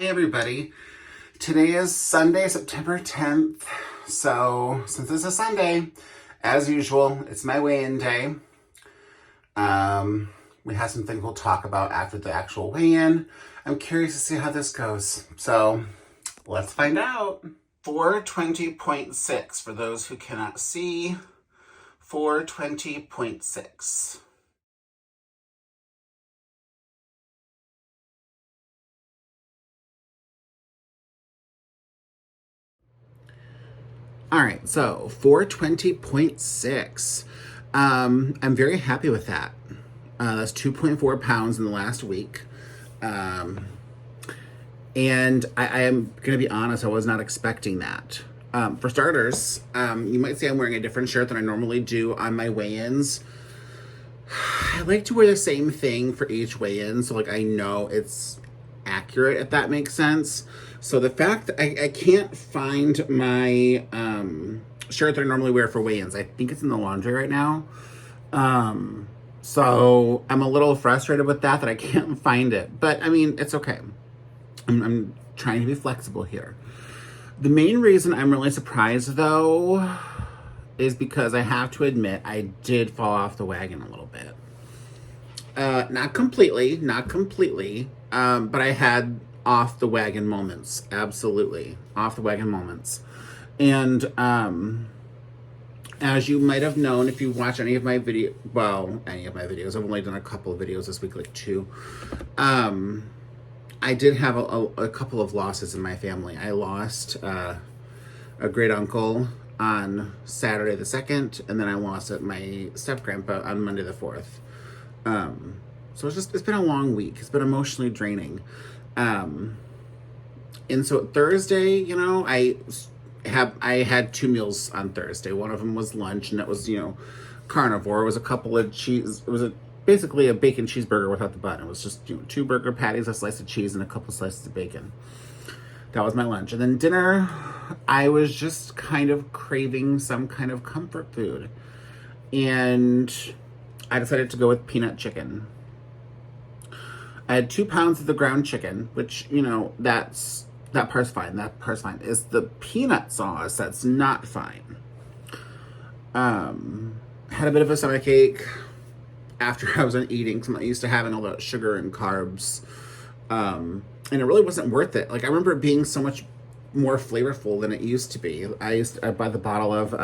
Hey everybody, today is Sunday, September 10th. So since it's a Sunday, as usual, it's my weigh-in day. We have some things we'll talk about after the actual weigh-in. I'm curious to see how this goes. So let's find out. 420.6 for those who cannot see. 420.6. All right, so 420.6. I'm very happy with that. That's 2.4 pounds in the last week. And I am going to be honest, I was not expecting that. For starters, you might say I'm wearing a different shirt than I normally do on my weigh-ins. I like to wear the same thing for each weigh-in, so like I know it's accurate, if that makes sense. So the fact that I can't find my shirt that I normally wear for weigh-ins, I think it's in the laundry right now. So I'm a little frustrated with that I can't find it. But I mean, it's okay. I'm trying to be flexible here. The main reason I'm really surprised though is because I have to admit I did fall off the wagon a little bit. Not completely, but I had off the wagon moments. Absolutely. Off the wagon moments. And as you might have known, if you watch any of my videos, I've only done a couple of videos this week, like 2. I did have a couple of losses in my family. I lost a great uncle on Saturday the 2nd, and then I lost my step grandpa on Monday the 4th. So it's been a long week. It's been emotionally draining. And so Thursday, I had 2 meals on Thursday. One of them was lunch, and it was, carnivore. It was a couple of cheese. It was basically a bacon cheeseburger without the bun. It was just 2 burger patties, a slice of cheese, and a couple slices of bacon. That was my lunch. And then dinner, I was just kind of craving some kind of comfort food. And I decided to go with peanut chicken. I had 2 pounds of the ground chicken, which, that part's fine. That part's fine. It's the peanut sauce that's not fine. Had a bit of a stomachache after I was eating, because I'm not used to having all the sugar and carbs. And it really wasn't worth it. Like, I remember it being so much more flavorful than it used to be. I buy the bottle of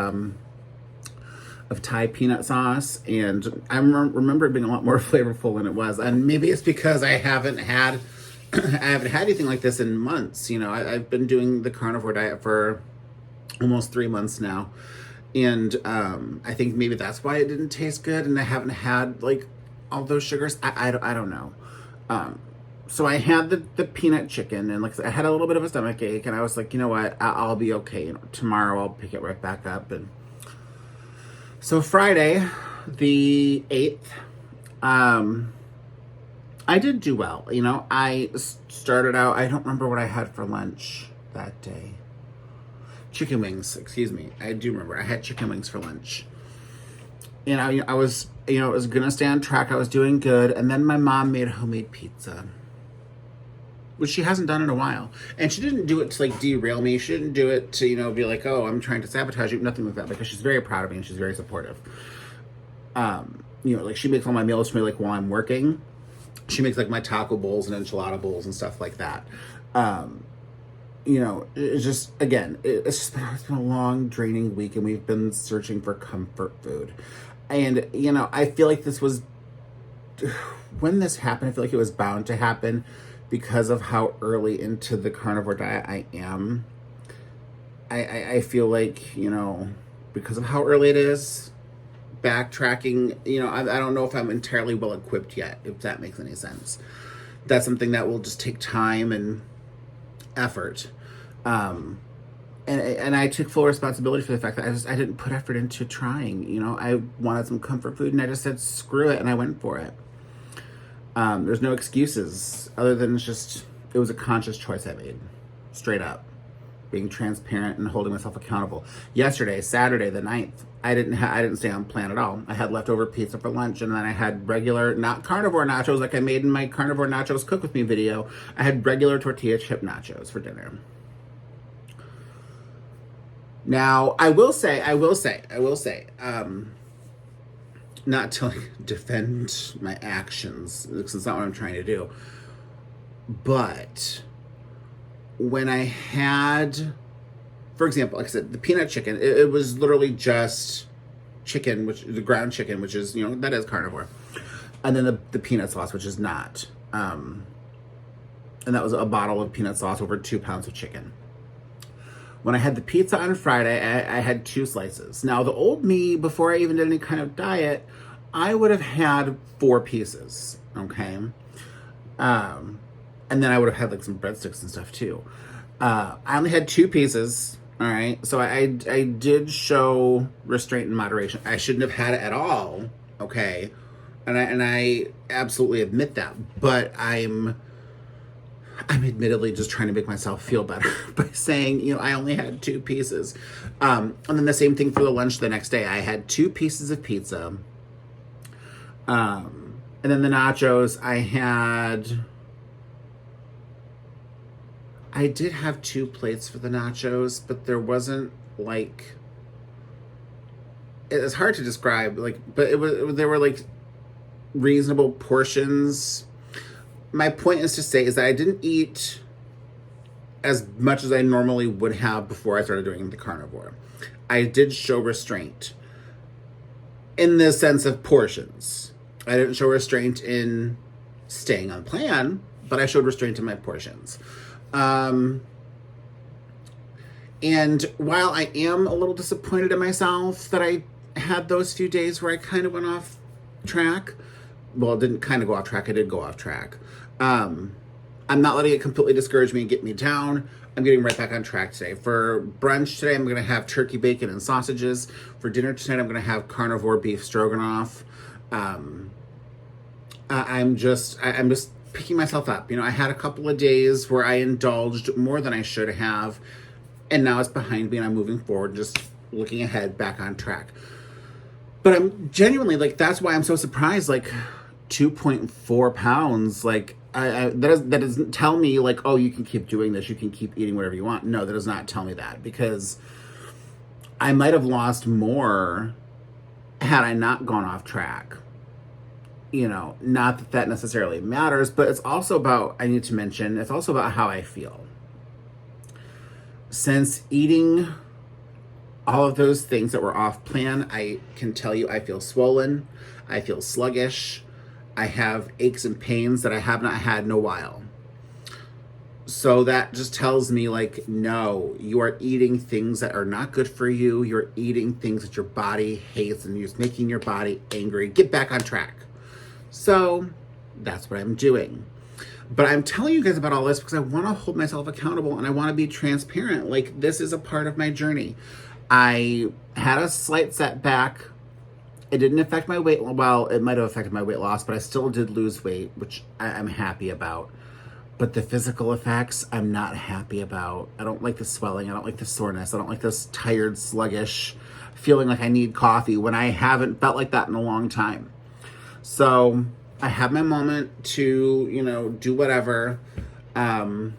Thai peanut sauce, and I remember it being a lot more flavorful than it was. And maybe it's because I haven't had anything like this in months. I've been doing the carnivore diet for almost 3 months now, and I think maybe that's why it didn't taste good, and I haven't had like all those sugars. I don't know. So I had the peanut chicken, and like I had a little bit of a stomach ache, and I was like, you know what, I'll be okay. Tomorrow I'll pick it right back up. And so Friday, the 8th, I did do well. I started out, I don't remember what I had for lunch that day. Chicken wings, excuse me. I do remember I had chicken wings for lunch. And I was, I was going to stay on track. I was doing good. And then my mom made homemade pizza, which she hasn't done in a while. And she didn't do it to like derail me. She didn't do it to, be like, oh, I'm trying to sabotage you. Nothing like that, because she's very proud of me and she's very supportive. Like she makes all my meals for me, like while I'm working. She makes like my taco bowls and enchilada bowls and stuff like that. It's just, again, it's been a long, draining week, and we've been searching for comfort food. And, I feel like when this happened, I feel like it was bound to happen because of how early into the carnivore diet I am. I feel like, because of how early it is, backtracking, I don't know if I'm entirely well equipped yet, if that makes any sense. That's something that will just take time and effort. And I took full responsibility for the fact that I didn't put effort into trying. I wanted some comfort food, and I just said screw it, and I went for it. There's no excuses other than it was a conscious choice I made, straight up. being transparent and holding myself accountable. Yesterday, Saturday the 9th, I didn't stay on plan at all. I had leftover pizza for lunch, and then I had regular, not carnivore nachos like I made in my carnivore nachos cook with me video. I had regular tortilla chip nachos for dinner. Now, I will say, not to defend my actions, because it's not what I'm trying to do, but when I had, for example, like I said, the peanut chicken, it was literally just chicken, which the ground chicken, which is, that is carnivore. And then the peanut sauce, which is not. And that was a bottle of peanut sauce over 2 pounds of chicken. When I had the pizza on Friday, I had 2 slices. Now, the old me, before I even did any kind of diet, I would have had 4 pieces, okay? And then I would have had like some breadsticks and stuff too. I only had 2 pieces, all right? So I did show restraint and moderation. I shouldn't have had it at all, okay? And I absolutely admit that, but I'm admittedly just trying to make myself feel better by saying, I only had 2 pieces. And then the same thing for the lunch the next day. I had 2 pieces of pizza. And then the nachos, I did have 2 plates for the nachos, but there wasn't like, it's hard to describe, but there were like reasonable portions. My point is to say is that I didn't eat as much as I normally would have before I started doing the carnivore. I did show restraint in the sense of portions. I didn't show restraint in staying on plan, but I showed restraint in my portions. And while I am a little disappointed in myself that I had those few days where I kind of went off track, well, it didn't kind of go off track, I did go off track. I'm not letting it completely discourage me and get me down. I'm getting right back on track today. For brunch today, I'm going to have turkey bacon and sausages. For dinner tonight, I'm going to have carnivore beef stroganoff. I'm just picking myself up. I had a couple of days where I indulged more than I should have, and now it's behind me and I'm moving forward, just looking ahead, back on track. But I'm genuinely, that's why I'm so surprised, 2.4 pounds, that doesn't tell me, oh, you can keep doing this, you can keep eating whatever you want. No, that does not tell me that, because I might have lost more had I not gone off track. Not that necessarily matters, but it's also about, I need to mention, it's also about how I feel. Since eating all of those things that were off plan, I can tell you I feel swollen, I feel sluggish, I have aches and pains that I have not had in a while. So that just tells me, no, you are eating things that are not good for you. You're eating things that your body hates, and you're just making your body angry. Get back on track. So that's what I'm doing. But I'm telling you guys about all this because I want to hold myself accountable and I want to be transparent. This is a part of my journey. I had a slight setback. It didn't affect my weight. Well, it might have affected my weight loss, but I still did lose weight, which I'm happy about. But the physical effects, I'm not happy about. I don't like the swelling. I don't like the soreness. I don't like this tired, sluggish feeling like I need coffee when I haven't felt like that in a long time. So I have my moment to, do whatever. And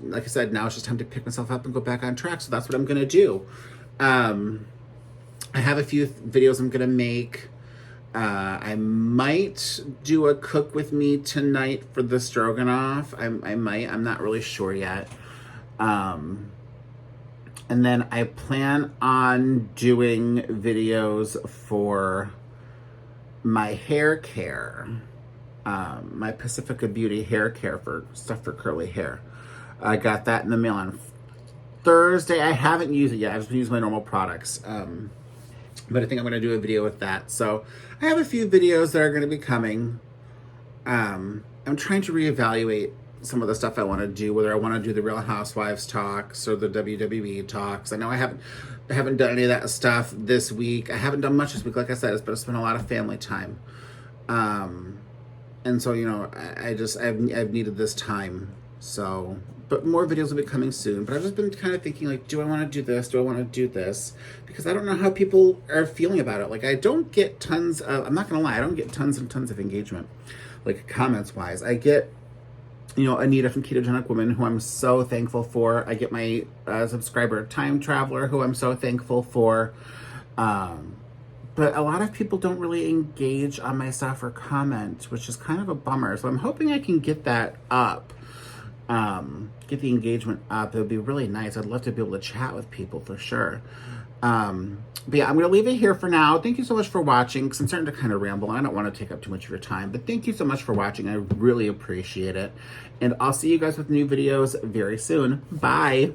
like I said, now it's just time to pick myself up and go back on track. So that's what I'm going to do. I have a few videos I'm going to make. I might do a cook with me tonight for the stroganoff. I might. I'm not really sure yet. And then I plan on doing videos for my hair care. My Pacifica Beauty hair care for stuff for curly hair. I got that in the mail on Thursday. I haven't used it yet. I've just been using my normal products. But I think I'm going to do a video with that. So I have a few videos that are going to be coming. I'm trying to reevaluate some of the stuff I want to do, whether I want to do the Real Housewives talks or the WWE talks. I know I haven't done any of that stuff this week. I haven't done much this week, like I said, it's been a lot of family time. And so, I've needed this time So, but more videos will be coming soon. But I've just been kind of thinking, like, do I want to do this? Do I want to do this? Because I don't know how people are feeling about it. Like, I don't get tons of, I'm not going to lie, I don't get tons and tons of engagement, like, comments-wise. I get, you know, Anita from Ketogenic Woman, who I'm so thankful for. I get my subscriber, Time Traveler, who I'm so thankful for. But a lot of people don't really engage on my stuff or comment, which is kind of a bummer. So I'm hoping I can get that up. Get the engagement up. It would be really nice. I'd love to be able to chat with people for sure. But yeah, I'm going to leave it here for now. Thank you so much for watching, because I'm starting to kind of ramble and I don't want to take up too much of your time. But thank you so much for watching. I really appreciate it. And I'll see you guys with new videos very soon. Bye.